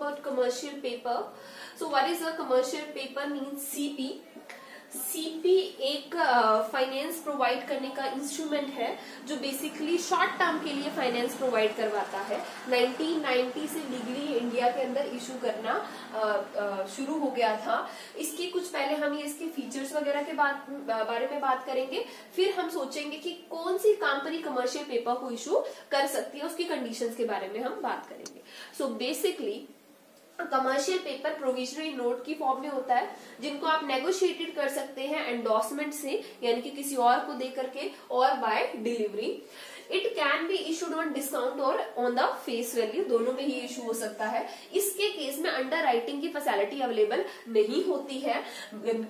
about commercial paper. So what is a commercial paper means CP. CP एक finance provide करने का instrument है जो बेसिकली शॉर्ट टर्म के लिए फाइनेंस प्रोवाइड करवाता है। 1990 से लीगली इंडिया के अंदर इशू करना शुरू हो गया था। इसके कुछ पहले हम ये इसके फीचर्स वगैरह के बारे में बात करेंगे, फिर हम सोचेंगे कि कौन सी कंपनी कमर्शियल पेपर को इशू कर सकती है, उसकी कंडीशंस के बारे में हम बात करेंगे। So basically commercial paper provisionary note की फॉर्म में होता है, जिनको आप नेगोशिएटेड कर सकते हैं एंडोर्समेंट से, यानी कि किसी और को दे करके, और by delivery. It can be issued on discount और ऑन द फेस वैल्यू, दोनों में ही इशू हो सकता है। इसके केस में अंडर राइटिंग की फैसिलिटी अवेलेबल नहीं होती है,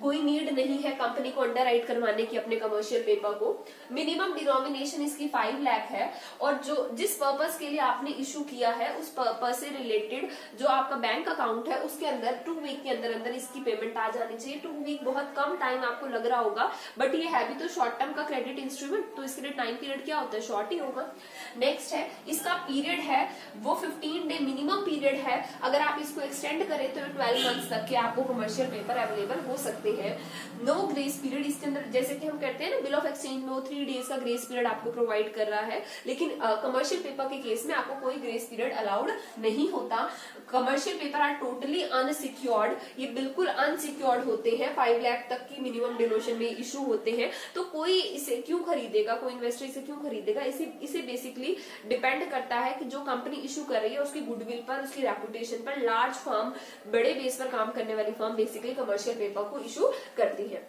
कोई नीड नहीं है कंपनी को अंडर राइट करवाने की अपने कमर्शियल पेपर को। मिनिमम डिनोमिनेशन इसकी 5 लाख है, और जो जिस पर्पस के लिए आपने इशू किया है उस पर्पस से रिलेटेड जो आपका बैंक अकाउंट है उसके अंदर 2 वीक के अंदर अंदर इसकी पेमेंट आ जानी चाहिए। 2 वीक बहुत कम टाइम आपको लग रहा होगा, बट ये है भी तो शॉर्ट टर्म का क्रेडिट इंस्ट्रूमेंट, तो इसके लिए टाइम पीरियड क्या होता है, शॉर्ट ही होगा। नेक्स्ट है इसका पीरियड है वो 15 डे मिनिमम पीरियड है। अगर आप इसको एक्सटेंड करें तो 12 मंथ्स तक के आपको कमर्शियल पेपर अवेलेबल हो सकते हैं। नो ग्रेस पीरियड इसके अंदर, जैसे कि हम कहते हैं ना बिल ऑफ एक्सचेंज में वो 3 डेज का ग्रेस पीरियड आपको प्रोवाइड कर रहा है, लेकिन कमर्शियल पेपर के केस में आपको कोई ग्रेस पीरियड अलाउड नहीं होता। Commercial paper are totally unsecured, ये बिल्कुल अनसिक्योर्ड होते हैं, 5 लाख तक की मिनिमम डिनोशन में इशू होते हैं। तो कोई इसे क्यों खरीदेगा, कोई इन्वेस्टर इसे क्यों खरीदेगा, इसे बेसिकली डिपेंड करता है कि जो कंपनी इशू कर रही है उसकी गुडविल पर, उसकी रेपुटेशन पर। लार्ज फर्म, बड़े बेस पर काम करने वाली फर्म बेसिकली कमर्शियल पेपर को इशू करती है।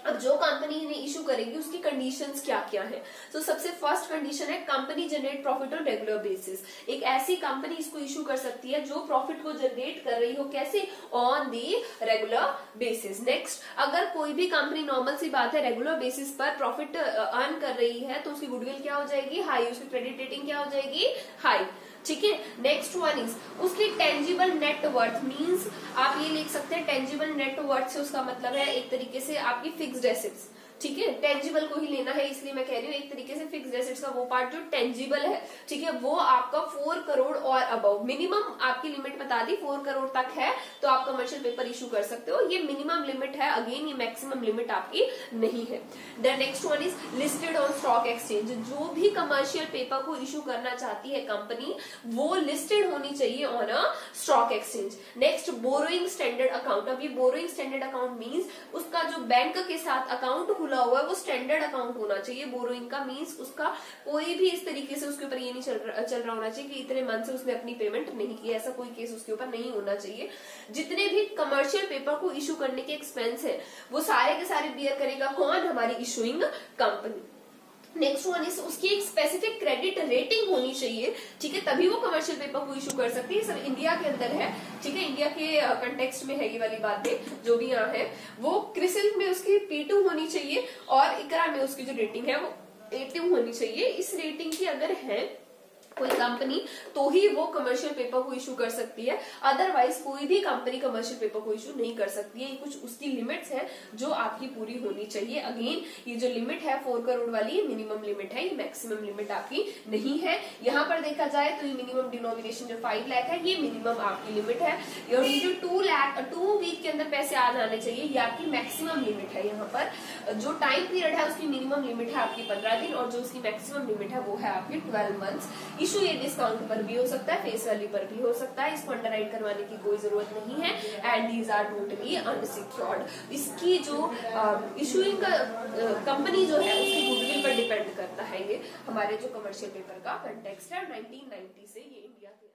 अब जो कंपनी ने इशू करेगी उसकी कंडीशंस क्या क्या है। तो सबसे फर्स्ट कंडीशन है company generate profit on regular basis. एक ऐसी कंपनी इसको इशू कर सकती है जो प्रॉफिट को जनरेट कर रही हो, कैसे, on the regular basis. Next, अगर कोई भी कंपनी, नॉर्मल सी बात है, रेगुलर बेसिस पर प्रॉफिट अर्न कर रही है तो उसकी गुडविल क्या हो जाएगी, हाई, उसकी क्रेडिट रेटिंग क्या हो जाएगी, हाई। ठीक है। नेक्स्ट वन इज उसकी टेंजिबल नेट वर्थ, मींस आप ये लिख सकते हैं टेंजिबल नेट वर्थ से उसका मतलब है एक तरीके से आपकी फिक्स्ड एसेट्स। ठीक है, टेंजिबल को ही लेना है इसलिए मैं कह रही हूँ, एक तरीके से फिक्स्ड एसेट्स का वो पार्ट जो टेंजिबल है, ठीक है, वो आपका 4 करोड़ और अबव, मिनिमम आपकी लिमिट बता दी 4 करोड़ तक है तो आप कमर्शियल पेपर इशू कर सकते हो। ये मिनिमम लिमिट है, अगेन ये मैक्सिमम लिमिट आपकी नहीं है। Then next one is listed on stock exchange. जो भी कमर्शियल पेपर को इशू करना चाहती है कंपनी, वो लिस्टेड होनी चाहिए on a stock exchange. Next, borrowing standard account. अब ये बोरोइंग स्टैंडर्ड अकाउंट मीन्स उसका जो बैंक के साथ अकाउंट खुला हुआ है वो स्टैंडर्ड अकाउंट होना चाहिए। बोरोइंग का मींस उसका कोई भी इस तरीके से उसके ऊपर ये नहीं चल रहा होना चाहिए कि इतने मंथ से उसने अपनी पेमेंट नहीं की, ऐसा कोई केस उसके ऊपर नहीं होना चाहिए। जितने भी कमर्शियल पेपर को इशू करने के एक्सपेंस है वो सारे के सारे बियर करेगा कौन, हमारी issuing company. Next one is उसकी एक स्पेसिफिक क्रेडिट रेटिंग होनी चाहिए, ठीक है, तभी वो कमर्शियल पेपर को इशू कर सकती है। सब इंडिया के अंदर है, ठीक है, इंडिया के कंटेक्स्ट में है ये वाली बातें जो भी यहाँ है। वो क्रिसिल में उसकी P2 होनी चाहिए और इकरा में उसकी जो रेटिंग है वो A2 होनी चाहिए। इस रेटिंग की अगर है कोई कंपनी तो ही वो कमर्शियल पेपर को इशू कर सकती है, अदरवाइज कोई भी कंपनी कमर्शियल पेपर को इशू नहीं कर सकती है। ये कुछ उसकी लिमिट्स है जो आपकी पूरी होनी चाहिए। अगेन ये जो लिमिट है 4 करोड़ वाली, ये मिनिमम लिमिट है, ये मैक्सिमम लिमिट आपकी नहीं है। यहाँ पर देखा जाए तो ये मिनिमम डिनोमिनेशन जो 5 लाख है ये मिनिमम आपकी लिमिट है, और ये जो 2 वीक के अंदर पैसे आ जाने चाहिए ये आपकी मैक्सिमम लिमिट है। यहाँ पर जो टाइम पीरियड है उसकी मिनिमम लिमिट है आपकी 15 दिन और जो उसकी मैक्सिमम लिमिट है वो है आपकी 12 मंथ्स। इशू ये डिस्काउंट पर भी हो सकता है, फेस वैल्यू पर भी हो सकता है, इसको अंडरराइट करवाने की कोई जरूरत नहीं है, and these are totally unsecured. इसकी जो इशूइंग कंपनी जो है उसकी गुडविल पर डिपेंड करता है। ये हमारे जो कमर्शियल पेपर का कंटेक्स्ट है 1990 से ये इंडिया के